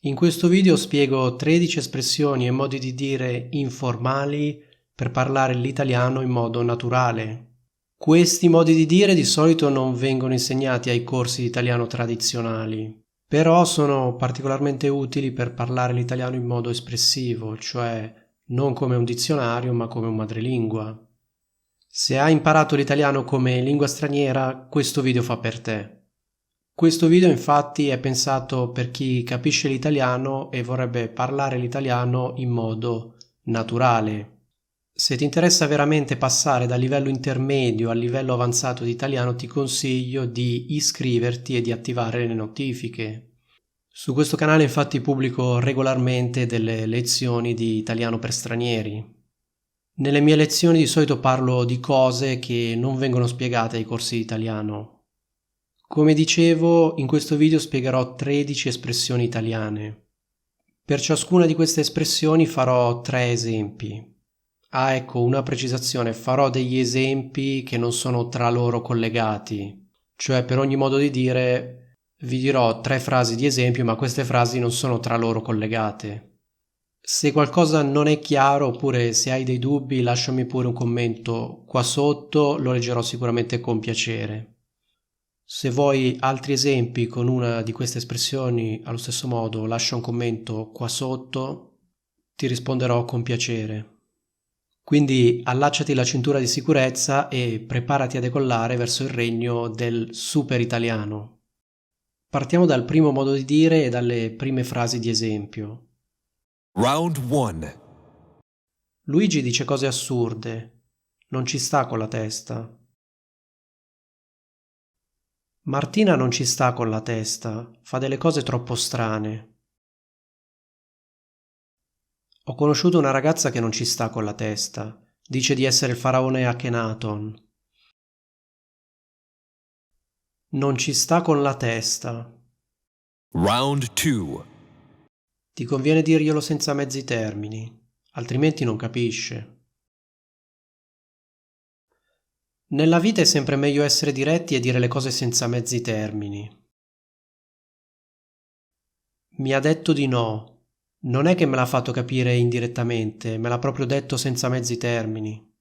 In questo video spiego 13 espressioni e modi di dire informali per parlare l'italiano in modo naturale. Questi modi di dire di solito non vengono insegnati ai corsi di italiano tradizionali, però sono particolarmente utili per parlare l'italiano in modo espressivo, cioè non come un dizionario ma come un madrelingua. Se hai imparato l'italiano come lingua straniera, questo video fa per te. Questo video infatti è pensato per chi capisce l'italiano e vorrebbe parlare l'italiano in modo naturale. Se ti interessa veramente passare dal livello intermedio al livello avanzato di italiano, ti consiglio di iscriverti e di attivare le notifiche. Su questo canale infatti pubblico regolarmente delle lezioni di italiano per stranieri. Nelle mie lezioni di solito parlo di cose che non vengono spiegate ai corsi di italiano. Come dicevo, in questo video spiegherò 13 espressioni italiane. Per ciascuna di queste espressioni farò 3 esempi. Ecco, una precisazione, farò degli esempi che non sono tra loro collegati, cioè per ogni modo di dire vi dirò 3 frasi di esempio, ma queste frasi non sono tra loro collegate. Se qualcosa non è chiaro oppure se hai dei dubbi, lasciami pure un commento qua sotto, lo leggerò sicuramente con piacere. Se vuoi altri esempi con una di queste espressioni allo stesso modo, lascia un commento qua sotto, ti risponderò con piacere. Quindi allacciati la cintura di sicurezza e preparati a decollare verso il regno del super italiano. Partiamo dal primo modo di dire e dalle prime frasi di esempio. Round 1. Luigi dice cose assurde, non ci sta con la testa. Martina non ci sta con la testa, fa delle cose troppo strane. Ho conosciuto una ragazza che non ci sta con la testa, dice di essere il faraone Akhenaton. Non ci sta con la testa. Round 2. Ti conviene dirglielo senza mezzi termini, altrimenti non capisce. Nella vita è sempre meglio essere diretti e dire le cose senza mezzi termini. Mi ha detto di no. Non è che me l'ha fatto capire indirettamente, me l'ha proprio detto senza mezzi termini.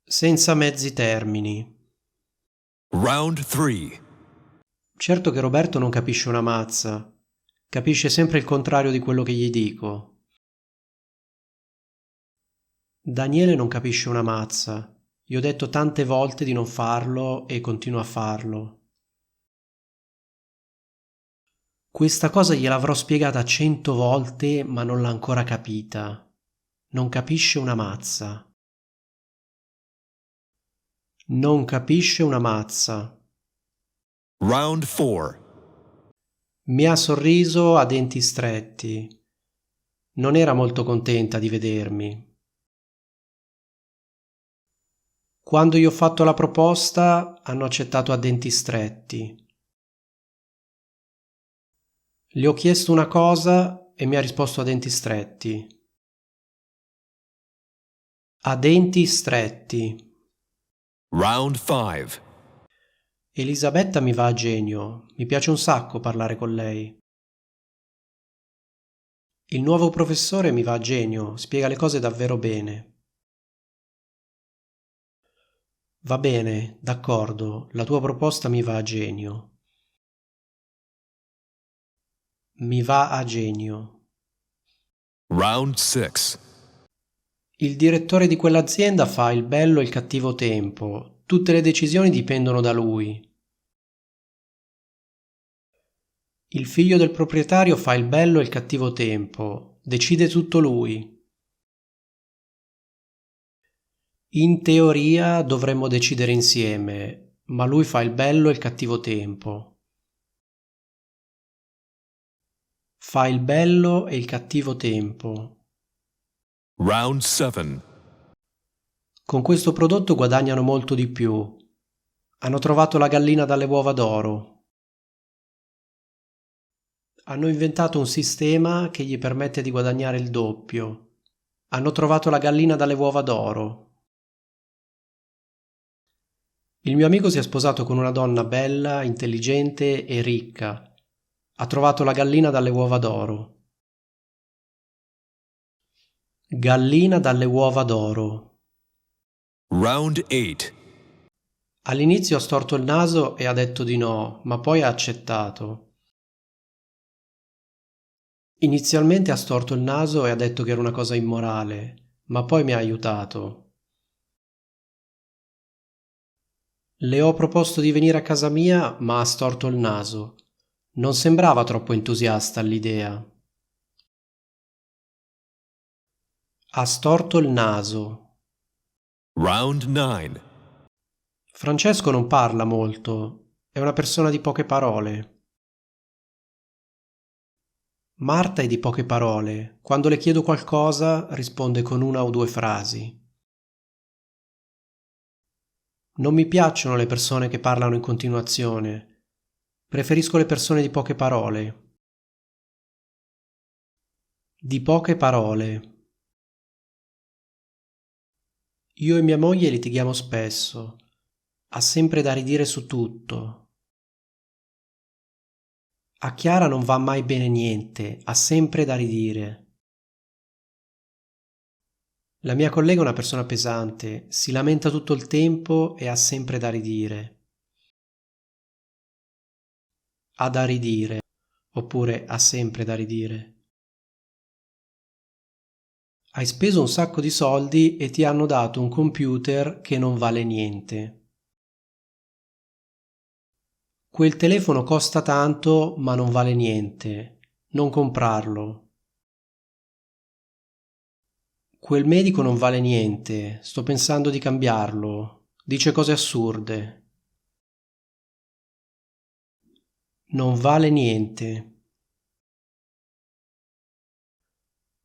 Senza mezzi termini. Round 3. Certo che Roberto non capisce una mazza. Capisce sempre il contrario di quello che gli dico. Daniele non capisce una mazza. Gli ho detto tante volte di non farlo e continua a farlo. Questa cosa gliel'avrò spiegata 100 volte, ma non l'ha ancora capita. Non capisce una mazza. Non capisce una mazza. Round 4. Mi ha sorriso a denti stretti. Non era molto contenta di vedermi. Quando gli ho fatto la proposta, hanno accettato a denti stretti. Gli ho chiesto una cosa e mi ha risposto a denti stretti. A denti stretti. Round 5. Elisabetta mi va a genio, mi piace un sacco parlare con lei. Il nuovo professore mi va a genio, spiega le cose davvero bene. Va bene, d'accordo, la tua proposta mi va a genio. Mi va a genio. Round 6. Il direttore di quell'azienda fa il bello e il cattivo tempo, tutte le decisioni dipendono da lui. Il figlio del proprietario fa il bello e il cattivo tempo, decide tutto lui. In teoria dovremmo decidere insieme, ma lui fa il bello e il cattivo tempo. Fa il bello e il cattivo tempo. Round 7. Con questo prodotto guadagnano molto di più. Hanno trovato la gallina dalle uova d'oro. Hanno inventato un sistema che gli permette di guadagnare il doppio. Hanno trovato la gallina dalle uova d'oro. Il mio amico si è sposato con una donna bella, intelligente e ricca. Ha trovato la gallina dalle uova d'oro. Gallina dalle uova d'oro. Round 8. All'inizio ha storto il naso e ha detto di no, ma poi ha accettato. Inizialmente ha storto il naso e ha detto che era una cosa immorale, ma poi mi ha aiutato. Le ho proposto di venire a casa mia, ma ha storto il naso. Non sembrava troppo entusiasta all'idea. Ha storto il naso. Round 9. Francesco non parla molto, è una persona di poche parole. Marta è di poche parole, quando le chiedo qualcosa risponde con una o due frasi. Non mi piacciono le persone che parlano in continuazione, preferisco le persone di poche parole. Di poche parole. Io e mia moglie litighiamo spesso, ha sempre da ridire su tutto. A Chiara non va mai bene niente, ha sempre da ridire. La mia collega è una persona pesante, si lamenta tutto il tempo e ha sempre da ridire. Ha da ridire, oppure ha sempre da ridire. Hai speso un sacco di soldi e ti hanno dato un computer che non vale niente. Quel telefono costa tanto, ma non vale niente. Non comprarlo. Quel medico non vale niente, sto pensando di cambiarlo. Dice cose assurde. Non vale niente.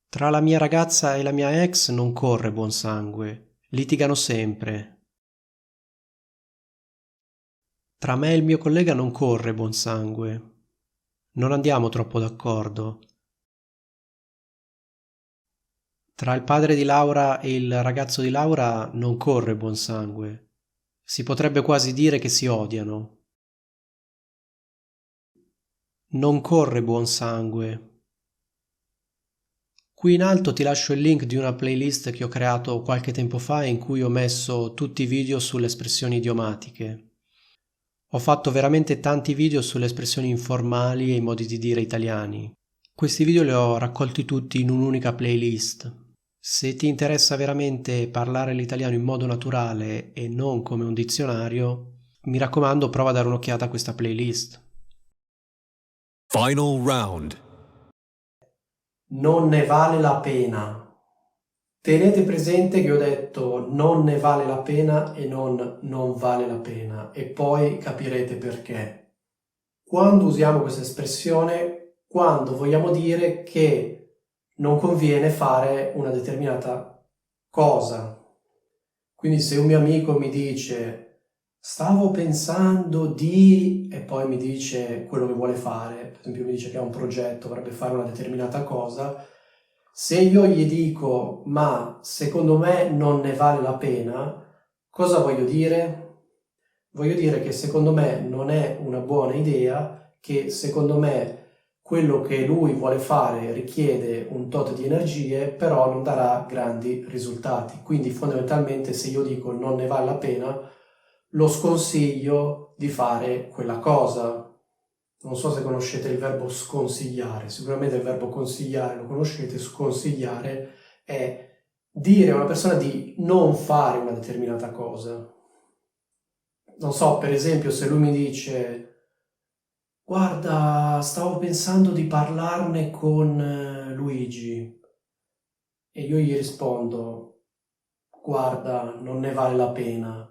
Tra la mia ragazza e la mia ex non corre buon sangue. Litigano sempre. Tra me e il mio collega non corre buon sangue. Non andiamo troppo d'accordo. Tra il padre di Laura e il ragazzo di Laura non corre buon sangue. Si potrebbe quasi dire che si odiano. Non corre buon sangue. Qui in alto ti lascio il link di una playlist che ho creato qualche tempo fa in cui ho messo tutti i video sulle espressioni idiomatiche. Ho fatto veramente tanti video sulle espressioni informali e i modi di dire italiani. Questi video li ho raccolti tutti in un'unica playlist. Se ti interessa veramente parlare l'italiano in modo naturale e non come un dizionario, mi raccomando, prova a dare un'occhiata a questa playlist. Final round. Non ne vale la pena. Tenete presente che ho detto non ne vale la pena e non vale la pena e poi capirete perché. Quando usiamo questa espressione, quando vogliamo dire che non conviene fare una determinata cosa. Quindi se un mio amico mi dice stavo pensando di e poi mi dice quello che vuole fare, per esempio mi dice che ha un progetto, vorrebbe fare una determinata cosa, se io gli dico ma secondo me non ne vale la pena, cosa voglio dire? Voglio dire che secondo me non è una buona idea, che secondo me quello che lui vuole fare richiede un tot di energie, però non darà grandi risultati. Quindi fondamentalmente se io dico non ne vale la pena, lo sconsiglio di fare quella cosa. Non so se conoscete il verbo sconsigliare, sicuramente il verbo consigliare lo conoscete, sconsigliare è dire a una persona di non fare una determinata cosa. Non so, per esempio, se lui mi dice guarda, stavo pensando di parlarne con Luigi e io gli rispondo guarda, non ne vale la pena.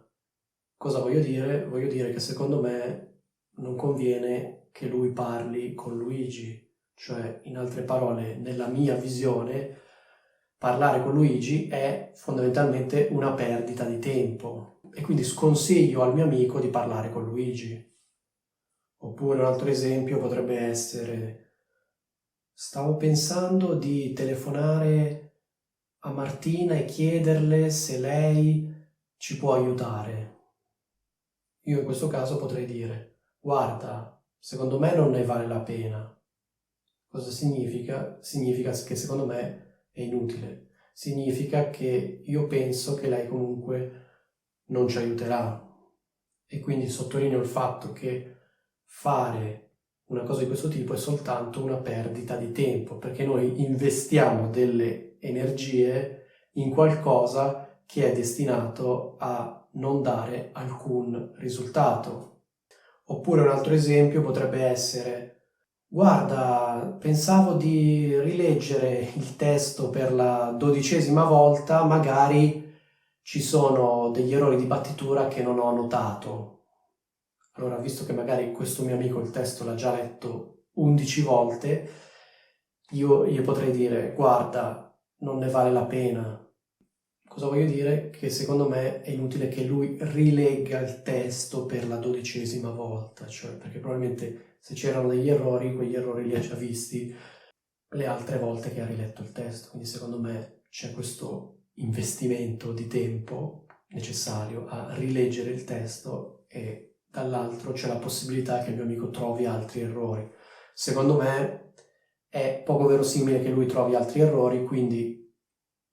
Cosa voglio dire? Voglio dire che secondo me non conviene che lui parli con Luigi, cioè in altre parole, nella mia visione, parlare con Luigi è fondamentalmente una perdita di tempo e quindi sconsiglio al mio amico di parlare con Luigi. Oppure un altro esempio potrebbe essere stavo pensando di telefonare a Martina e chiederle se lei ci può aiutare. Io in questo caso potrei dire guarda, secondo me non ne vale la pena. Cosa significa? Significa che secondo me è inutile. Significa che io penso che lei comunque non ci aiuterà. E quindi sottolineo il fatto che fare una cosa di questo tipo è soltanto una perdita di tempo, perché noi investiamo delle energie in qualcosa che è destinato a non dare alcun risultato. Oppure un altro esempio potrebbe essere: guarda, pensavo di rileggere il testo per la 12ª volta, magari ci sono degli errori di battitura che non ho notato. Allora, visto che magari questo mio amico il testo l'ha già letto 11 volte, io potrei dire: guarda, non ne vale la pena. Cosa voglio dire? Che secondo me è inutile che lui rilegga il testo per la 12ª volta, cioè perché probabilmente se c'erano degli errori, quegli errori li ha già visti le altre volte che ha riletto il testo. Quindi secondo me c'è questo investimento di tempo necessario a rileggere il testo e dall'altro c'è la possibilità che il mio amico trovi altri errori. Secondo me è poco verosimile che lui trovi altri errori, quindi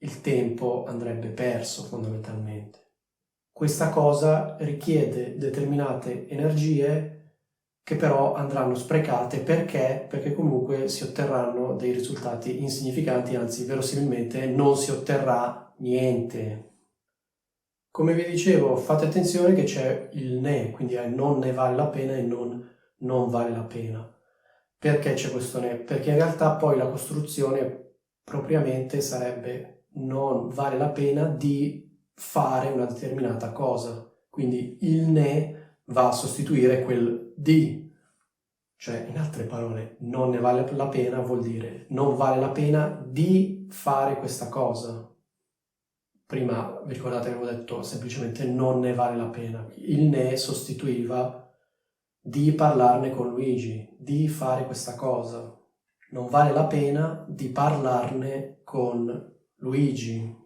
il tempo andrebbe perso fondamentalmente. Questa cosa richiede determinate energie che però andranno sprecate perché comunque si otterranno dei risultati insignificanti, anzi verosimilmente non si otterrà niente. Come vi dicevo, fate attenzione che c'è il ne, quindi non ne vale la pena e non vale la pena. Perché c'è questo ne? Perché in realtà poi la costruzione propriamente sarebbe: non vale la pena di fare una determinata cosa. Quindi il ne va a sostituire quel di. Cioè, in altre parole, non ne vale la pena vuol dire non vale la pena di fare questa cosa. Prima, vi ricordate che avevo detto semplicemente non ne vale la pena. Il ne sostituiva di parlarne con Luigi, di fare questa cosa. Non vale la pena di parlarne con Luigi.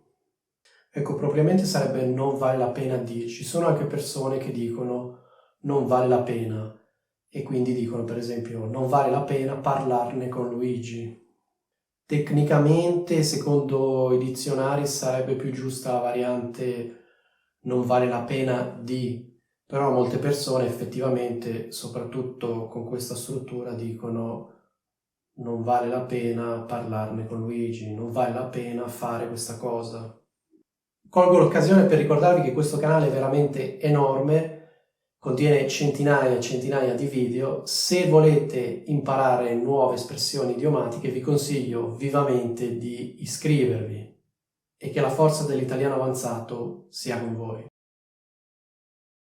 Ecco, propriamente sarebbe non vale la pena di. Ci sono anche persone che dicono non vale la pena e quindi dicono, per esempio, non vale la pena parlarne con Luigi. Tecnicamente, secondo i dizionari, sarebbe più giusta la variante non vale la pena di, però molte persone effettivamente, soprattutto con questa struttura, dicono non vale la pena parlarne con Luigi, non vale la pena fare questa cosa. Colgo l'occasione per ricordarvi che questo canale è veramente enorme, contiene centinaia e centinaia di video. Se volete imparare nuove espressioni idiomatiche vi consiglio vivamente di iscrivervi e che la forza dell'italiano avanzato sia con voi.